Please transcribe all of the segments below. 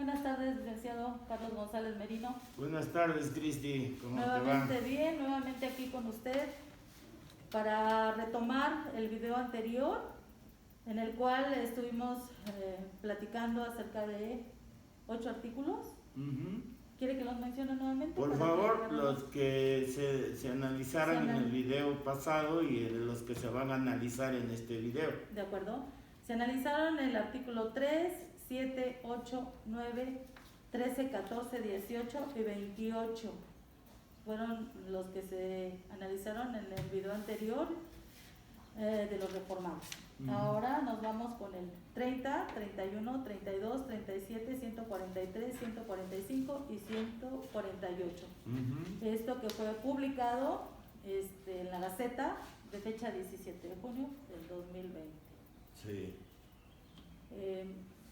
Buenas tardes, licenciado Carlos González Merino. Buenas tardes, Cristi. ¿Cómo te va? Nuevamente bien, nuevamente aquí con usted para retomar el video anterior en el cual estuvimos platicando acerca de 8 artículos. ¿Quiere que los mencione nuevamente? Por favor, los que se analizaron en el video pasado y los que se van a analizar en este video. De acuerdo. Se analizaron el artículo 3, 7, 8, 9, 13, 14, 18 y 28. Fueron los que se analizaron en el video anterior de los reformados. Ahora nos vamos con el 30, 31, 32, 37, 143, 145 y 148. Esto que fue publicado en la Gaceta de fecha 17 de junio del 2020. Sí.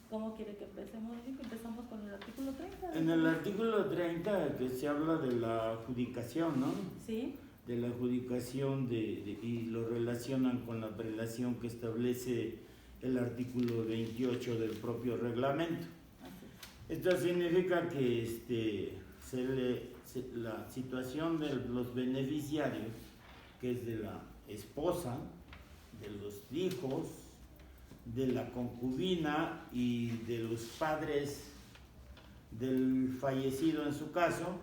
¿Cómo quiere que empecemos? Empezamos con el artículo 30. En el artículo 30 que se habla de la adjudicación, ¿no? Sí. De la adjudicación y lo relacionan con la prelación que establece el artículo 28 del propio reglamento. Esto significa que la situación de los beneficiarios, que es de la esposa, de los hijos, de la concubina y de los padres del fallecido en su caso,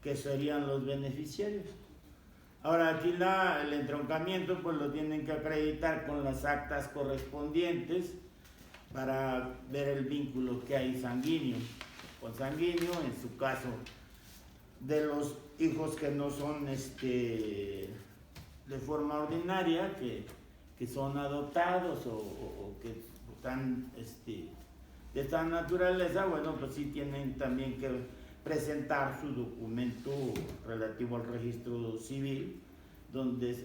que serían los beneficiarios. Ahora aquí el entroncamiento pues lo tienen que acreditar con las actas correspondientes para ver el vínculo que hay sanguíneo, consanguíneo, en su caso de los hijos que no son de forma ordinaria, que son adoptados o que están de esta naturaleza, bueno, pues sí tienen también que presentar su documento relativo al registro civil, donde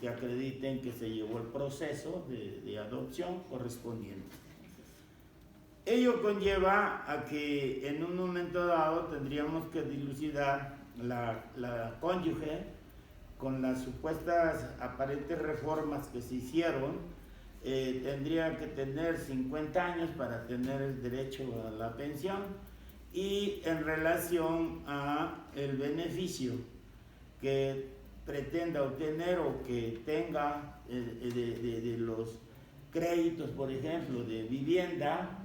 acrediten que se llevó el proceso de adopción correspondiente. Ello conlleva a que en un momento dado tendríamos que dilucidar la cónyuge con las supuestas aparentes reformas que se hicieron. Tendría que tener 50 años para tener el derecho a la pensión, y en relación a el beneficio que pretenda obtener o que tenga de los créditos, por ejemplo, de vivienda,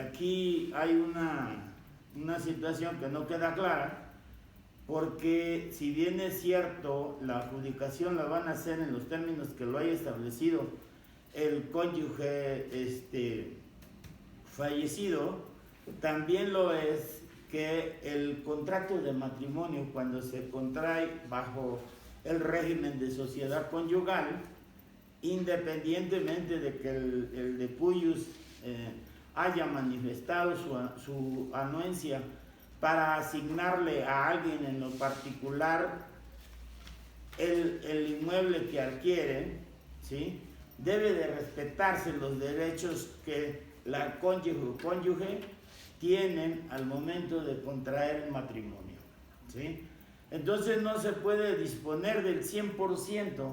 aquí hay una situación que no queda clara, porque si bien es cierto, la adjudicación la van a hacer en los términos que lo haya establecido el cónyuge fallecido, también lo es que el contrato de matrimonio, cuando se contrae bajo el régimen de sociedad conyugal, independientemente de que el de cuyos haya manifestado su anuencia para asignarle a alguien en lo particular el inmueble que adquiere, ¿sí?, debe de respetarse los derechos que la cónyuge tienen al momento de contraer el matrimonio, ¿sí? Entonces no se puede disponer del 100%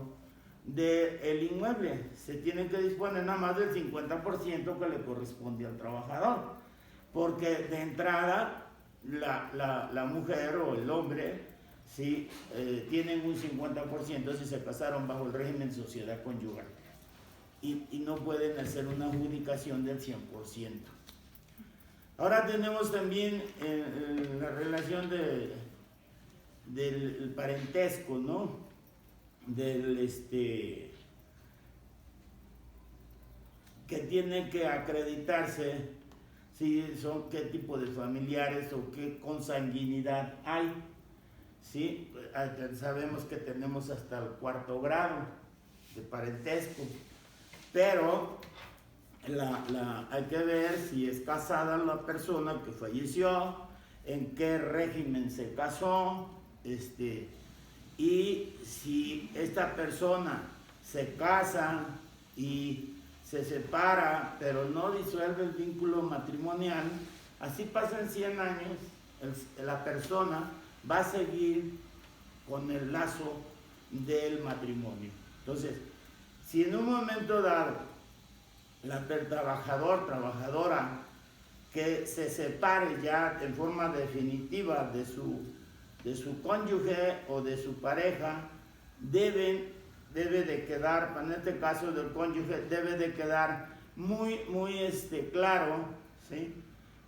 del inmueble, se tiene que disponer nada más del 50% que le corresponde al trabajador, porque de entrada la mujer o el hombre, ¿sí?, tienen un 50% si se casaron bajo el régimen sociedad conyugal, y no pueden hacer una adjudicación del 100%. Ahora tenemos también la relación del parentesco, ¿no? Que tiene que acreditarse si son qué tipo de familiares o qué consanguinidad hay, ¿sí? Sabemos que tenemos hasta el 4º grado de parentesco, pero hay que ver si es casada la persona que falleció, en qué régimen se casó, y si esta persona se casa y se separa, pero no disuelve el vínculo matrimonial, así pasan 100 años, la persona va a seguir con el lazo del matrimonio. Entonces, si en un momento dado el trabajadora que se separe ya en forma definitiva de su cónyuge o de su pareja, debe de quedar, en este caso del cónyuge, debe de quedar muy claro, ¿sí?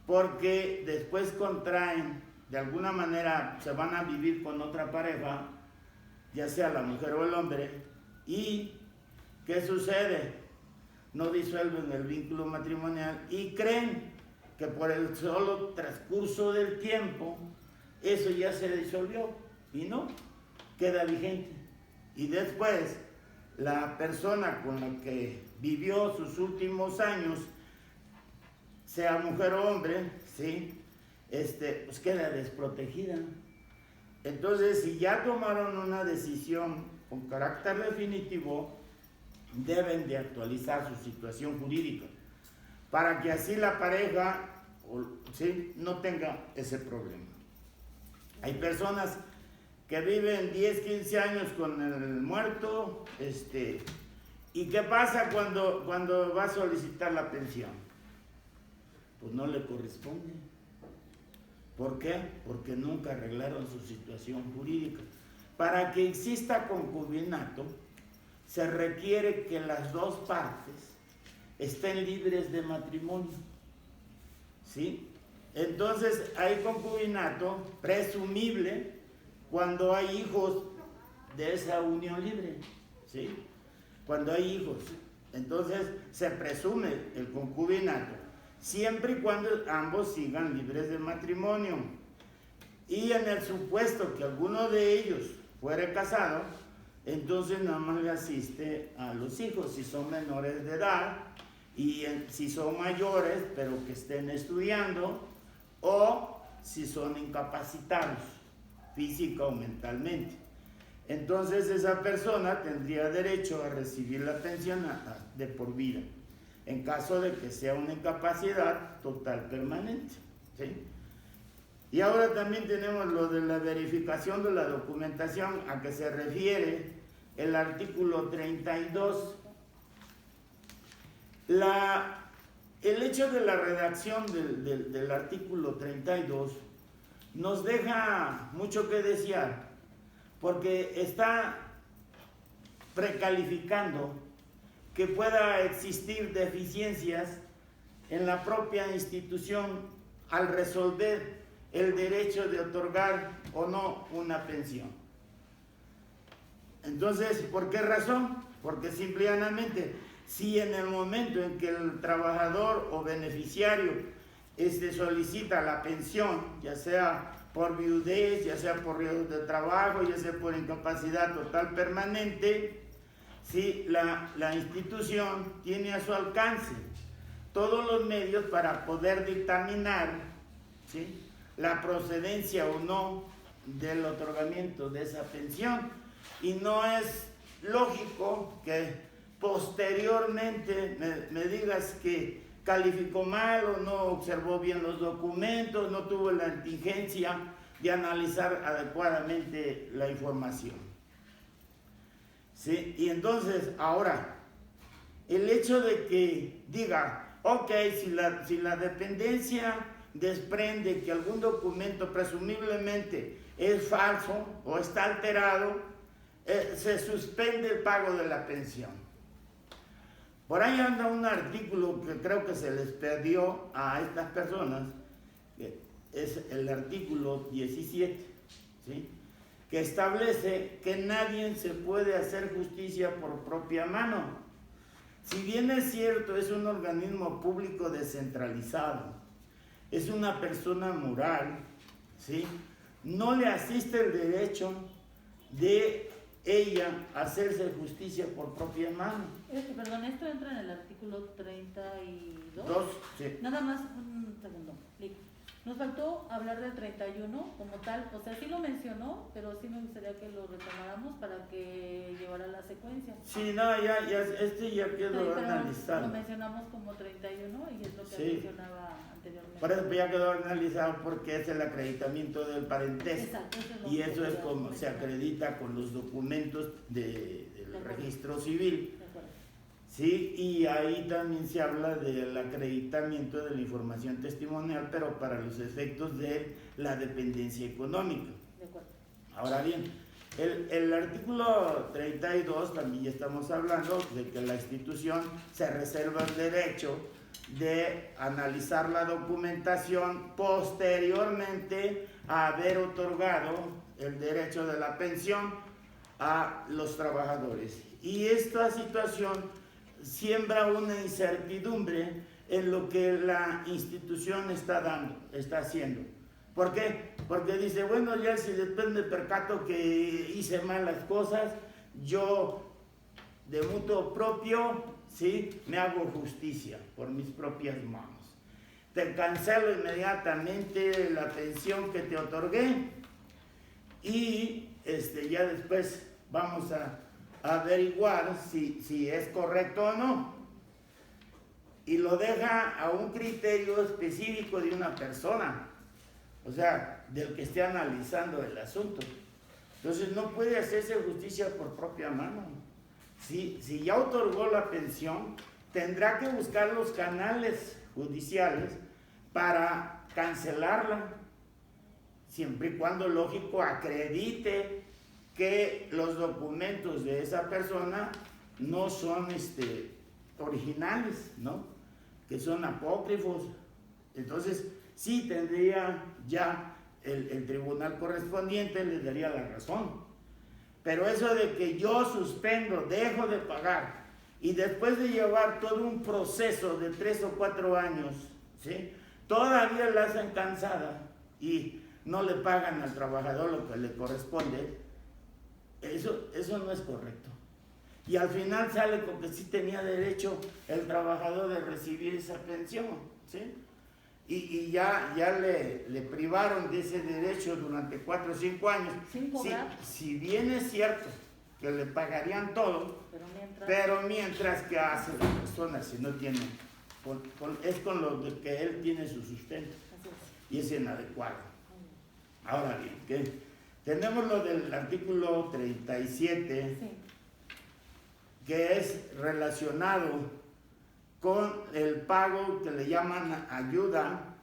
Porque después contraen, de alguna manera se van a vivir con otra pareja, ya sea la mujer o el hombre, y ¿qué sucede? No disuelven el vínculo matrimonial y creen que por el solo transcurso del tiempo eso ya se disolvió, y no, queda vigente. Y después la persona con la que vivió sus últimos años, sea mujer o hombre, ¿sí? Pues queda desprotegida. Entonces, si ya tomaron una decisión con carácter definitivo, deben de actualizar su situación jurídica para que así la pareja, ¿sí?, no tenga ese problema. Hay personas que viven 10, 15 años con el muerto, ¿y qué pasa cuando va a solicitar la pensión? Pues no le corresponde. ¿Por qué? Porque nunca arreglaron su situación jurídica. Para que exista concubinato, se requiere que las dos partes estén libres de matrimonio, ¿sí? Entonces hay concubinato presumible cuando hay hijos de esa unión libre, ¿sí? Cuando hay hijos, entonces se presume el concubinato, siempre y cuando ambos sigan libres de matrimonio. Y en el supuesto que alguno de ellos fuere casado, entonces nada más le asiste a los hijos si son menores de edad, y si son mayores pero que estén estudiando, o si son incapacitados física o mentalmente. Entonces esa persona tendría derecho a recibir la pensión de por vida, en caso de que sea una incapacidad total permanente, ¿sí? Y ahora también tenemos lo de la verificación de la documentación, a que se refiere el artículo 32. El hecho de la redacción del artículo 32 nos deja mucho que desear, porque está precalificando que pueda existir deficiencias en la propia institución al resolver el derecho de otorgar o no una pensión. Entonces, ¿por qué razón? Porque simplemente, si en el momento en que el trabajador o beneficiario solicita la pensión, ya sea por viudez, ya sea por riesgos de trabajo, ya sea por incapacidad total permanente, si la institución tiene a su alcance todos los medios para poder dictaminar, ¿sí?, la procedencia o no del otorgamiento de esa pensión. Y no es lógico que posteriormente me digas que calificó mal o no observó bien los documentos, no tuvo la inteligencia de analizar adecuadamente la información, ¿sí? Y entonces ahora, el hecho de que diga, ok, si la dependencia desprende que algún documento presumiblemente es falso o está alterado, se suspende el pago de la pensión. Por ahí anda un artículo que creo que se les perdió a estas personas, que es el artículo 17, ¿sí?, que establece que nadie se puede hacer justicia por propia mano. Si bien es cierto, es un organismo público descentralizado, es una persona moral, ¿sí?, no le asiste el derecho de ella hacerse justicia por propia mano. Perdón, esto entra en el artículo 32. Sí. Nada más un segundo. Nos faltó hablar del 31 como tal, o sea, sí lo mencionó, pero sí me gustaría que lo retomáramos para que llevara la secuencia. Sí, no, ya quedó pero analizado. Lo mencionamos como 31 y es lo que mencionaba anteriormente. Por eso ya quedó analizado, porque es el acreditamiento del parentesco. Exacto, y eso es como se acredita con los documentos del registro civil. ¿sí? Y ahí también se habla del acreditamiento de la información testimonial, pero para los efectos de la dependencia económica. De acuerdo. Ahora bien, el artículo 32 también ya estamos hablando de que la institución se reserva el derecho de analizar la documentación posteriormente a haber otorgado el derecho de la pensión a los trabajadores. Y esta situación siembra una incertidumbre en lo que la institución está haciendo. ¿Por qué? Porque dice, bueno, ya si después me percato que hice mal las cosas, yo de mutuo propio, ¿sí?, me hago justicia por mis propias manos. Te cancelo inmediatamente la pensión que te otorgué y ya después vamos a averiguar si es correcto o no. Y lo deja a un criterio específico de una persona, o sea, del que esté analizando el asunto. Entonces no puede hacerse justicia por propia mano. Si ya otorgó la pensión, tendrá que buscar los canales judiciales para cancelarla, siempre y cuando, lógico, acredite que los documentos de esa persona no son originales, ¿no?, que son apócrifos. Entonces sí tendría ya el tribunal correspondiente, le daría la razón. Pero eso de que yo suspendo, dejo de pagar y después de llevar todo un proceso de 3 o 4 años, ¿sí?, todavía la hacen cansada y no le pagan al trabajador lo que le corresponde, eso no es correcto. Y al final sale con que sí tenía derecho el trabajador de recibir esa pensión, ¿sí? Y ya le privaron de ese derecho durante 4 o 5 años. Sin cobrar. Si bien es cierto que le pagarían todo, pero mientras que hace la persona si no tiene, es con lo de que él tiene su sustento y es inadecuado. Ahora bien, ¿qué? Tenemos lo del artículo 37, sí, que es relacionado con el pago que le llaman ayuda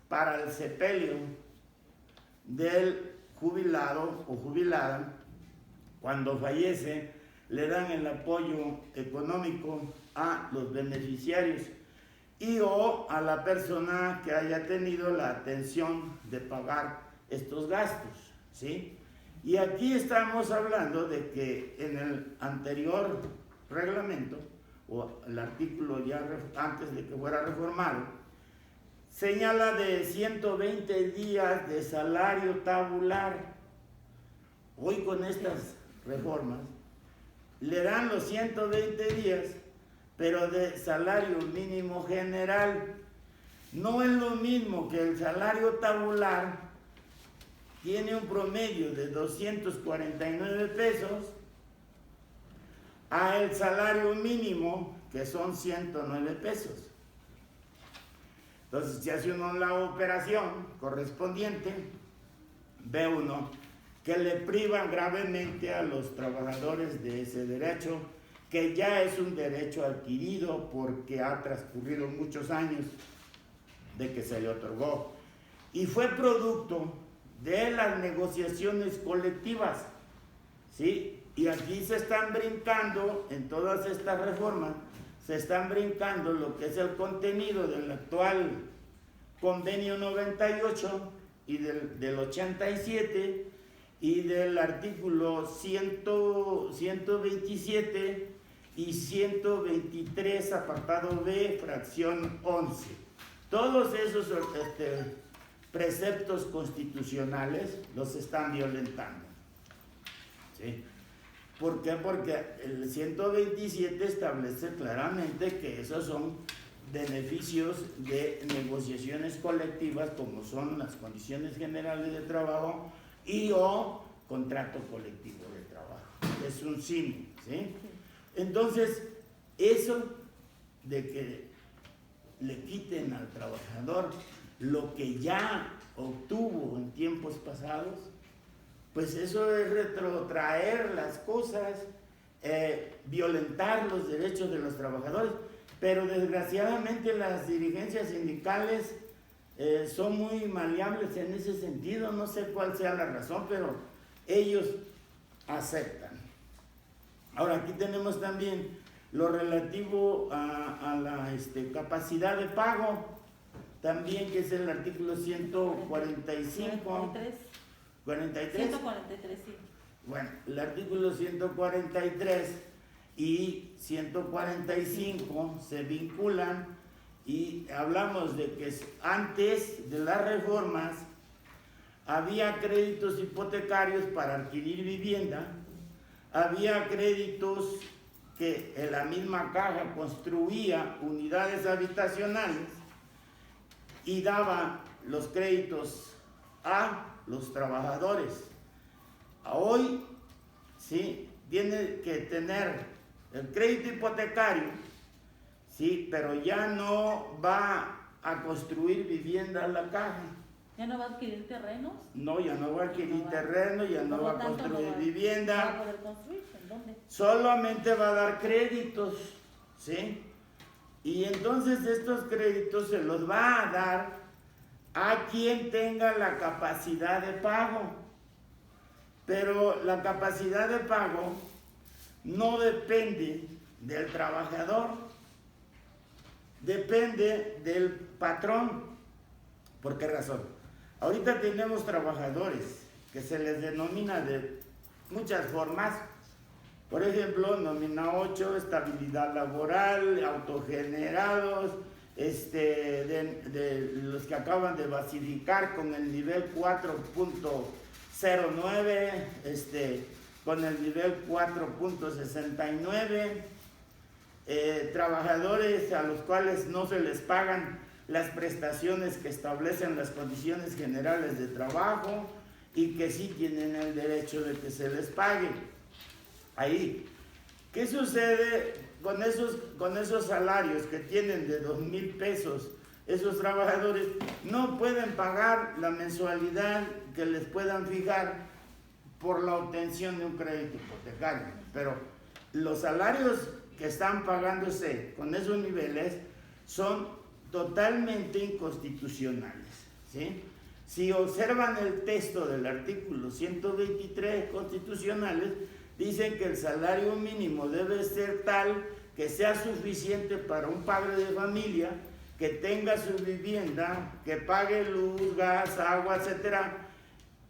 para el sepelio del jubilado o jubilada. Cuando fallece, le dan el apoyo económico a los beneficiarios y o a la persona que haya tenido la atención de pagar estos gastos, ¿sí? Y aquí estamos hablando de que en el anterior reglamento, o el artículo ya antes de que fuera reformado, señala de 120 días de salario tabular. Hoy con estas reformas le dan los 120 días, pero de salario mínimo general. No es lo mismo que el salario tabular tiene un promedio de 249 pesos a el salario mínimo, que son 109 pesos. Entonces, si hace uno la operación correspondiente, ve uno que le privan gravemente a los trabajadores de ese derecho, que ya es un derecho adquirido porque ha transcurrido muchos años de que se le otorgó. Y fue producto de las negociaciones colectivas, ¿sí? Y aquí se están brincando, en todas estas reformas, se están brincando lo que es el contenido del actual convenio 98 y del 87 y del artículo 127 y 123, apartado B, fracción 11. Todos esos preceptos constitucionales los están violentando, ¿sí? ¿Por qué? Porque el 127 establece claramente que esos son beneficios de negociaciones colectivas, como son las condiciones generales de trabajo y o contrato colectivo de trabajo. Es un símil, ¿sí? Entonces, eso de que le quiten al trabajador lo que ya obtuvo en tiempos pasados, pues eso es retrotraer las cosas violentar los derechos de los trabajadores, pero desgraciadamente las dirigencias sindicales son muy maleables en ese sentido. No sé cuál sea la razón, pero ellos aceptan. Ahora, aquí tenemos también lo relativo a la capacidad de pago, también, que es el artículo 145. 43. 143, sí. Bueno, el artículo 143 y 145 se vinculan, y hablamos de que antes de las reformas había créditos hipotecarios para adquirir vivienda, había créditos que en la misma caja construía unidades habitacionales y daba los créditos a los trabajadores. Hoy, sí, tiene que tener el crédito hipotecario, sí, pero ya no va a construir vivienda en la caja. ¿Ya no va a adquirir terrenos? No, ya no va a adquirir terreno, ya no va a construir vivienda. ¿No va a poder construir? ¿En dónde? Solamente va a dar créditos, ¿sí? Y entonces estos créditos se los va a dar a quien tenga la capacidad de pago. Pero la capacidad de pago no depende del trabajador, depende del patrón. ¿Por qué razón? Ahorita tenemos trabajadores que se les denomina de muchas formas. Por ejemplo, nómina 8, estabilidad laboral, autogenerados, de los que acaban de basificar con el nivel 4.09, con el nivel 4.69, trabajadores a los cuales no se les pagan las prestaciones que establecen las condiciones generales de trabajo y que sí tienen el derecho de que se les pague. Ahí, ¿qué sucede con esos salarios que tienen de 2,000 pesos? Esos trabajadores no pueden pagar la mensualidad que les puedan fijar por la obtención de un crédito hipotecario, pero los salarios que están pagándose con esos niveles son totalmente inconstitucionales, ¿sí? Si observan el texto del artículo 123 constitucionales, dicen que el salario mínimo debe ser tal que sea suficiente para un padre de familia que tenga su vivienda, que pague luz, gas, agua, etcétera,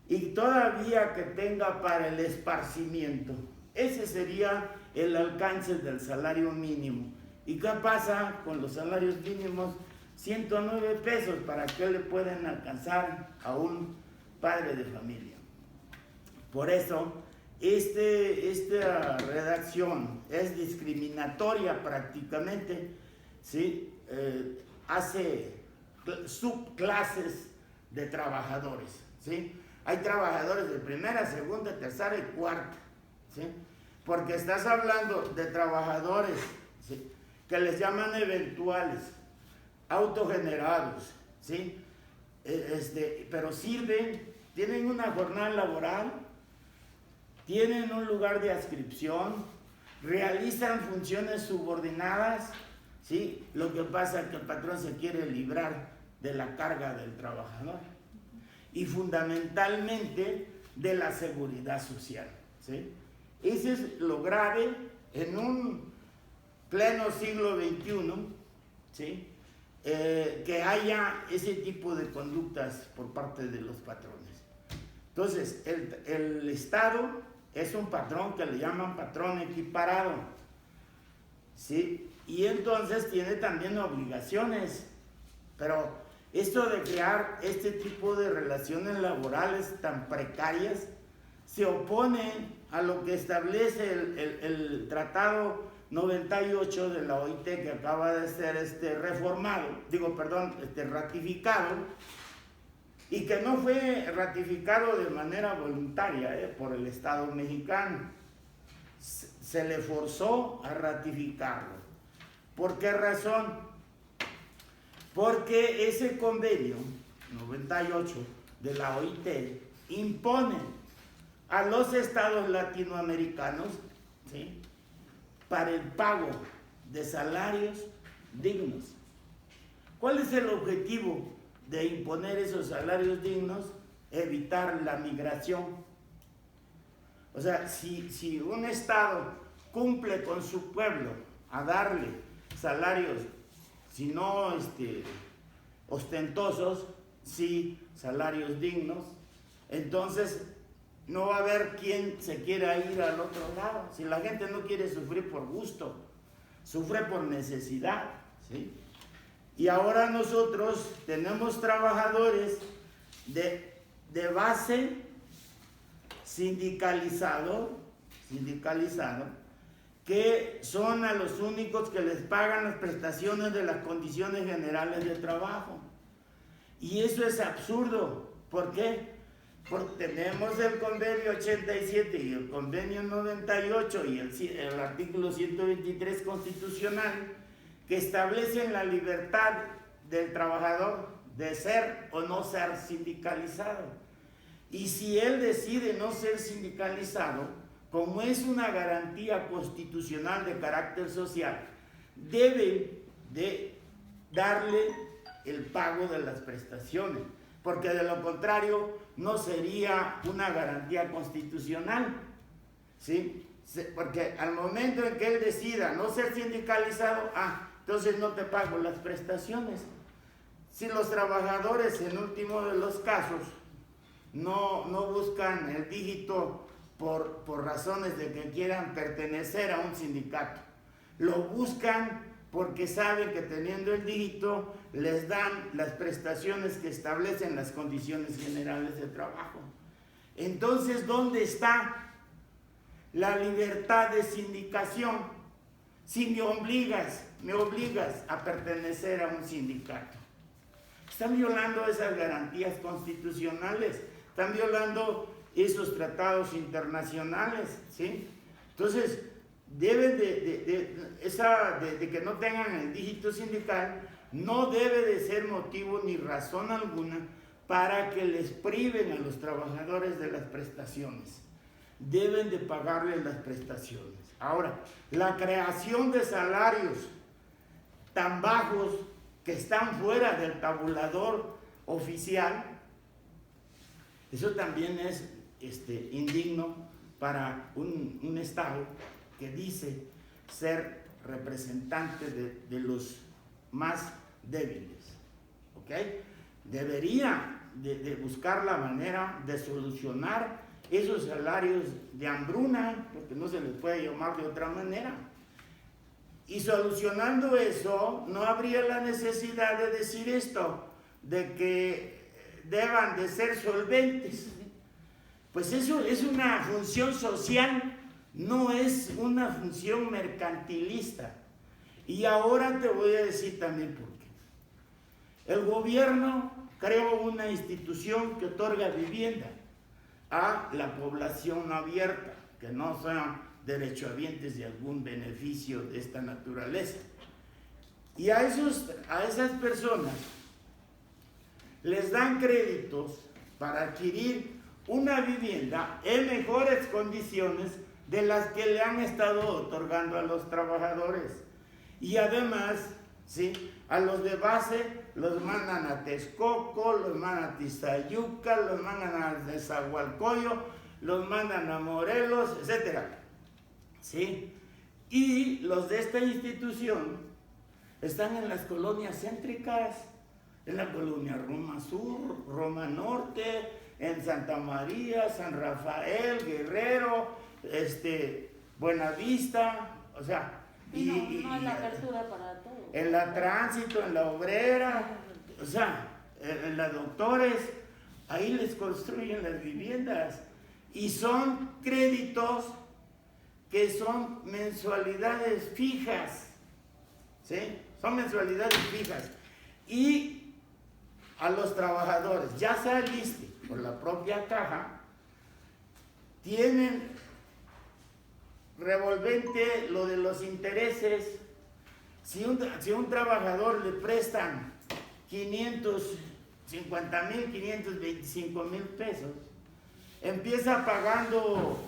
y todavía que tenga para el esparcimiento. Ese sería el alcance del salario mínimo. ¿Y qué pasa con los salarios mínimos? 109 pesos, ¿para qué le pueden alcanzar a un padre de familia? Por eso, esta redacción es discriminatoria prácticamente, ¿sí? Hace subclases de trabajadores, ¿sí? Hay trabajadores de primera, segunda, tercera y cuarta, ¿sí? Porque estás hablando de trabajadores, ¿sí?, que les llaman eventuales, autogenerados, ¿sí? Pero sirven, tienen una jornada laboral, tienen un lugar de adscripción, realizan funciones subordinadas, ¿sí? Lo que pasa es que el patrón se quiere librar de la carga del trabajador y fundamentalmente de la seguridad social, ¿sí? Eso es lo grave en un pleno siglo XXI, ¿sí? Que haya ese tipo de conductas por parte de los patrones. Entonces, el Estado es un patrón que le llaman patrón equiparado, ¿sí? Y entonces tiene también obligaciones, pero esto de crear este tipo de relaciones laborales tan precarias se opone a lo que establece el Tratado 98 de la OIT, que acaba de ser ratificado, y que no fue ratificado de manera voluntaria por el Estado mexicano. Se le forzó a ratificarlo. ¿Por qué razón? Porque ese convenio 98 de la OIT impone a los estados latinoamericanos, ¿sí?, para el pago de salarios dignos. ¿Cuál es el objetivo de imponer esos salarios dignos? Evitar la migración. O sea, si un Estado cumple con su pueblo a darle salarios, si no ostentosos, sí salarios dignos, entonces no va a haber quien se quiera ir al otro lado. Si la gente no quiere sufrir por gusto, sufre por necesidad, ¿sí? Y ahora nosotros tenemos trabajadores de base sindicalizado, que son a los únicos que les pagan las prestaciones de las condiciones generales de trabajo. Y eso es absurdo. ¿Por qué? Porque tenemos el convenio 87 y el convenio 98 y el artículo 123 constitucional que establecen la libertad del trabajador de ser o no ser sindicalizado. Y si él decide no ser sindicalizado, como es una garantía constitucional de carácter social, debe de darle el pago de las prestaciones, porque de lo contrario no sería una garantía constitucional, ¿sí? Porque al momento en que él decida no ser sindicalizado, entonces no te pago las prestaciones. Si los trabajadores, en último de los casos, no buscan el dígito por razones de que quieran pertenecer a un sindicato, lo buscan porque saben que teniendo el dígito les dan las prestaciones que establecen las condiciones generales de trabajo. Entonces, ¿dónde está la libertad de sindicación? Si me obligas a pertenecer a un sindicato. Están violando esas garantías constitucionales, están violando esos tratados internacionales, ¿sí? Entonces, deben de que no tengan el dígito sindical, no debe de ser motivo ni razón alguna para que les priven a los trabajadores de las prestaciones. Deben de pagarles las prestaciones. Ahora, la creación de salarios tan bajos que están fuera del tabulador oficial, eso también es indigno para un Estado que dice ser representante de los más débiles, ¿ok? Debería de buscar la manera de solucionar esos salarios de hambruna, porque no se les puede llamar de otra manera. Y solucionando eso, no habría la necesidad de decir esto, de que deban de ser solventes. Pues eso es una función social, no es una función mercantilista. Y ahora te voy a decir también por qué. El gobierno creó una institución que otorga vivienda a la población abierta, que no sean derechohabientes de algún beneficio de esta naturaleza. Y a esas personas les dan créditos para adquirir una vivienda en mejores condiciones de las que le han estado otorgando a los trabajadores. Y además, ¿sí?, a los de base los mandan a Texcoco, los mandan a Tizayuca, los mandan a Nezahualcóyotl, los mandan a Morelos, etc. ¿Sí? Y los de esta institución están en las colonias céntricas, en la colonia Roma Sur, Roma Norte, en Santa María, San Rafael, Guerrero, Buenavista, o sea, no hay la apertura para todo. En la Tránsito, en la Obrera, o sea, en la Doctores, ahí les construyen las viviendas y son créditos que son mensualidades fijas, ¿sí? Son mensualidades fijas. Y a los trabajadores, ya saliste por la propia caja, tienen revolvente lo de los intereses. Si un trabajador le prestan 550,000, 525,000 pesos, empieza pagando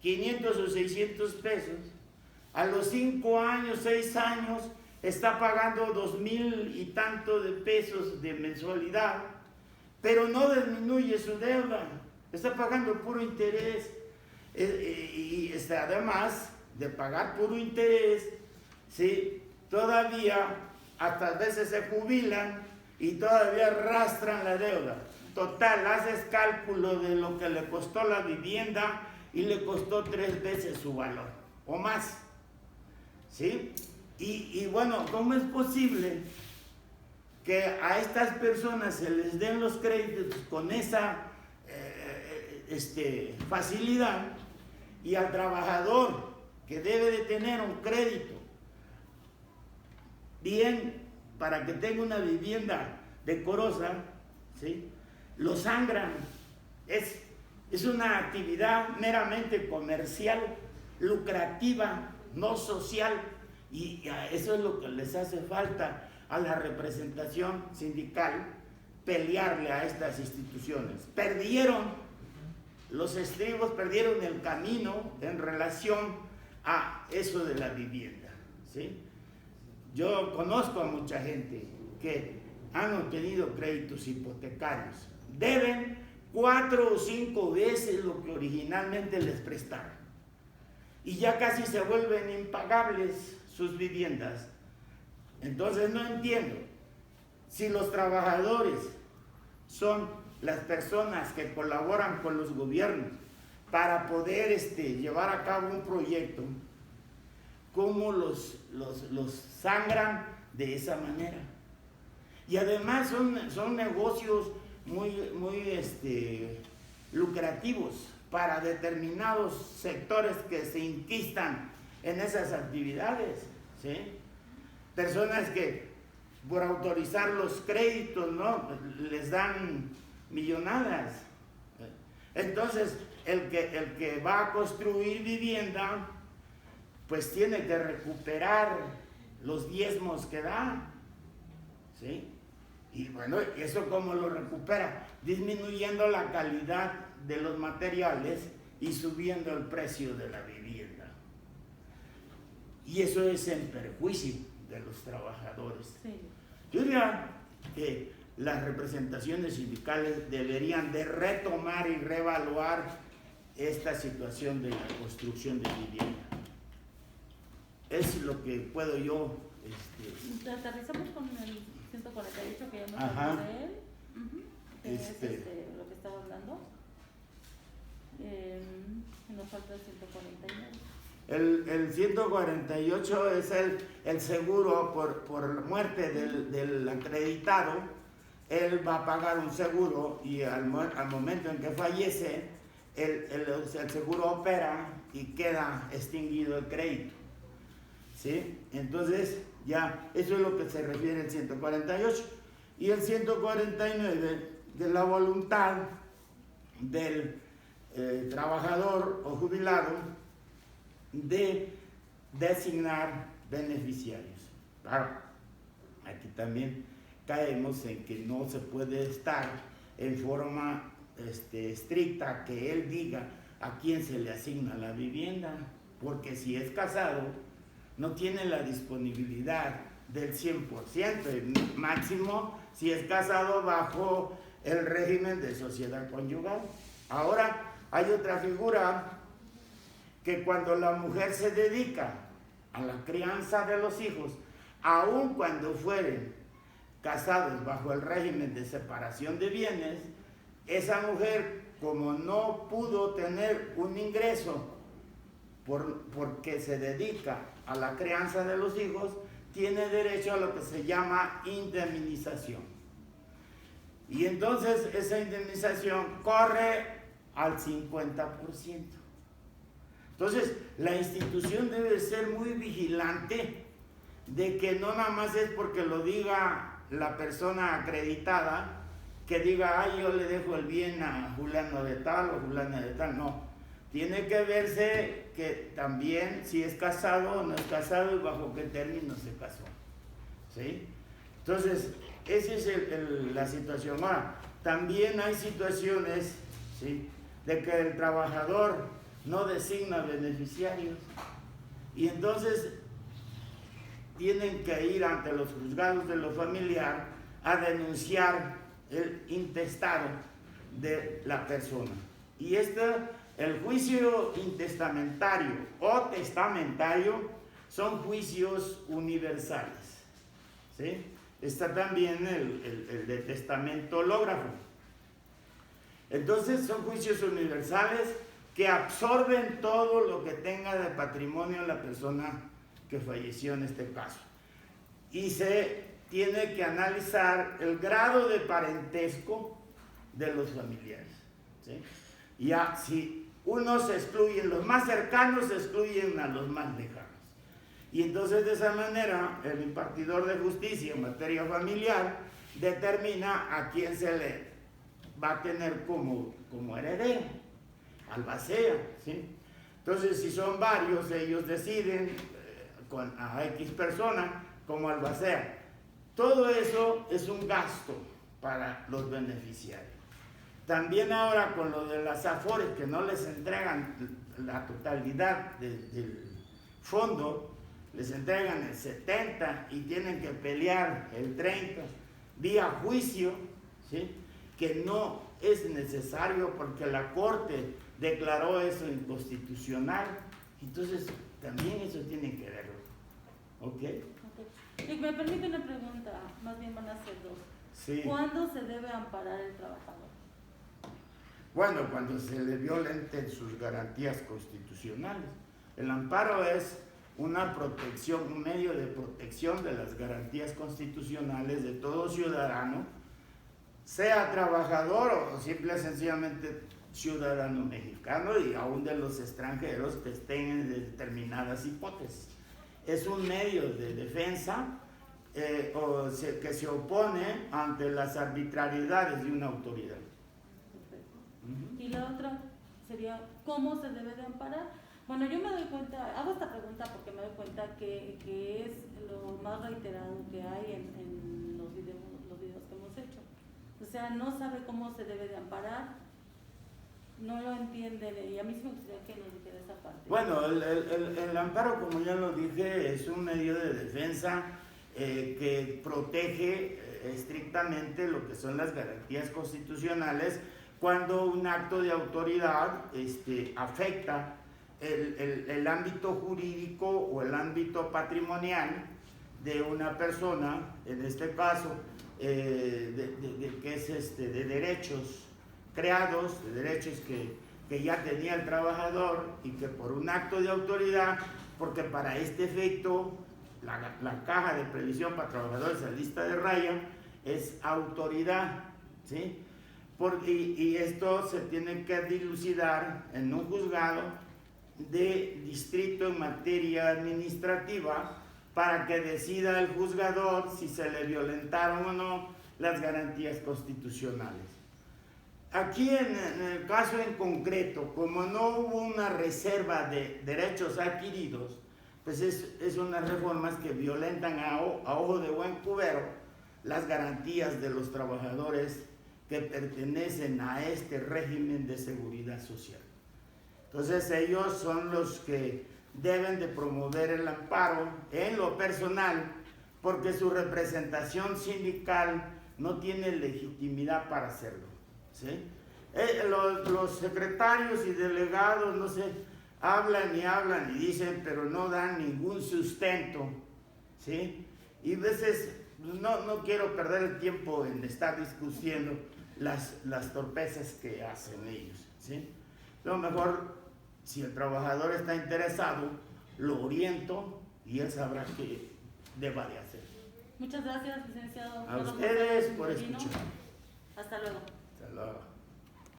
500 o 600 pesos, A los 5 años, 6 años, está pagando 2,000 y tanto de pesos de mensualidad, pero no disminuye su deuda, está pagando puro interés. Y además de pagar puro interés, ¿sí? Todavía hasta veces se jubilan y todavía arrastran la deuda. Total, haces cálculo de lo que le costó la vivienda y le costó 3 veces su valor o más, ¿sí? Y bueno, ¿cómo es posible que a estas personas se les den los créditos con esa facilidad, y al trabajador que debe de tener un crédito bien para que tenga una vivienda decorosa, ¿sí?, lo sangran? Es una actividad meramente comercial, lucrativa, no social, y eso es lo que les hace falta a la representación sindical, pelearle a estas instituciones. Perdieron los estribos, perdieron el camino en relación a eso de la vivienda, ¿sí? Yo conozco a mucha gente que han obtenido créditos hipotecarios, deben 4 o 5 veces lo que originalmente les prestaron, y ya casi se vuelven impagables sus viviendas. Entonces no entiendo, si los trabajadores son las personas que colaboran con los gobiernos para poder llevar a cabo un proyecto, ¿cómo los sangran de esa manera? Y además son negocios muy lucrativos para determinados sectores que se inquistan en esas actividades, ¿sí? Personas que por autorizar los créditos, ¿no?, les dan millonadas. Entonces, el que va a construir vivienda, pues tiene que recuperar los diezmos que da, ¿sí? Y bueno, ¿eso cómo lo recupera? Disminuyendo la calidad de los materiales y subiendo el precio de la vivienda. Y eso es en perjuicio de los trabajadores. Sí. Yo diría que las representaciones sindicales deberían de retomar y reevaluar esta situación de la construcción de vivienda. Es lo que puedo yo... Aterrizamos con el 148 que ya nos habló de él, que es lo que estaba hablando. Nos falta el 149. El 148 es el seguro por muerte del acreditado. Él va a pagar un seguro y al momento en que fallece, el seguro opera y queda extinguido el crédito, ¿sí? Entonces, ya, eso es lo que se refiere el 148. Y el 149, de la voluntad del trabajador o jubilado de designar beneficiarios. Claro, aquí también caemos en que no se puede estar en forma estricta que él diga a quién se le asigna la vivienda, porque si es casado no tiene la disponibilidad del 100%, y máximo si es casado bajo el régimen de sociedad conyugal. Ahora hay otra figura, que cuando la mujer se dedica a la crianza de los hijos, aun cuando fueren casados bajo el régimen de separación de bienes, esa mujer, como no pudo tener un ingreso porque se dedica a la crianza de los hijos, tiene derecho a lo que se llama indemnización. Y entonces esa indemnización corre al 50%. Entonces, la institución debe ser muy vigilante de que no nada más es porque lo diga la persona acreditada, que diga, ay, yo le dejo el bien a fulano de tal o fulana de tal. No, tiene que verse que también si es casado o no es casado y bajo qué término se casó, ¿sí? Entonces, esa es la situación. Ahora, también hay situaciones, ¿sí?, de que el trabajador no designa beneficiarios. Y entonces tienen que ir ante los juzgados de lo familiar a denunciar el intestado de la persona. Y el juicio intestamentario o testamentario son juicios universales, ¿sí? Está también el de testamento hológrafo. Entonces son juicios universales que absorben todo lo que tenga de patrimonio la persona que falleció en este caso. Y se tiene que analizar el grado de parentesco de los familiares, ¿sí? Ya si unos se excluyen, los más cercanos se excluyen a los más lejanos. Y entonces de esa manera el impartidor de justicia en materia familiar determina a quién se le va a tener como heredero, albacea, ¿sí? Entonces si son varios, ellos deciden a X persona como albacea. Todo eso es un gasto para los beneficiarios. También ahora con lo de las AFORES, que no les entregan la totalidad del fondo, les entregan el 70 y tienen que pelear el 30 vía juicio, ¿sí? Que no es necesario porque la Corte declaró eso inconstitucional. Entonces también eso tiene que verlo, ¿ok? Y me permite una pregunta, más bien van a ser dos. Sí. ¿Cuándo se debe amparar el trabajador? Bueno, cuando se le violenten sus garantías constitucionales. El amparo es una protección, un medio de protección de las garantías constitucionales de todo ciudadano, sea trabajador o simple y sencillamente ciudadano mexicano, y aún de los extranjeros que estén en determinadas hipótesis. Es un medio de defensa que se opone ante las arbitrariedades de una autoridad. Y la otra sería, ¿cómo se debe de amparar? Bueno, yo me doy cuenta, hago esta pregunta porque me doy cuenta que es lo más reiterado que hay en los videos que hemos hecho. O sea, no sabe cómo se debe de amparar, no lo entienden, y a mí sí me gustaría que nos dijera esa parte. Bueno, el amparo, como ya lo dije, es un medio de defensa que protege estrictamente lo que son las garantías constitucionales cuando un acto de autoridad afecta el ámbito jurídico o el ámbito patrimonial de una persona, en este caso, que es de derechos creados, de derechos que ya tenía el trabajador y que por un acto de autoridad, porque para este efecto la caja de previsión para trabajadores, la lista de raya, es autoridad, ¿sí? Y esto se tiene que dilucidar en un juzgado de distrito en materia administrativa para que decida el juzgador si se le violentaron o no las garantías constitucionales. Aquí en el caso en concreto, como no hubo una reserva de derechos adquiridos, pues es unas reformas que violentan a ojo de buen cubero las garantías de los trabajadores que pertenecen a este régimen de seguridad social. Entonces ellos son los que deben de promover el amparo en lo personal, porque su representación sindical no tiene legitimidad para hacerlo, ¿sí? Los secretarios y delegados, no sé, hablan y dicen, pero no dan ningún sustento, ¿sí? Y a veces no quiero perder el tiempo en estar discutiendo las torpezas que hacen ellos, ¿sí? Lo mejor, si el trabajador está interesado, lo oriento y él sabrá qué deba de hacer. Muchas gracias, licenciado. A ustedes por escuchar.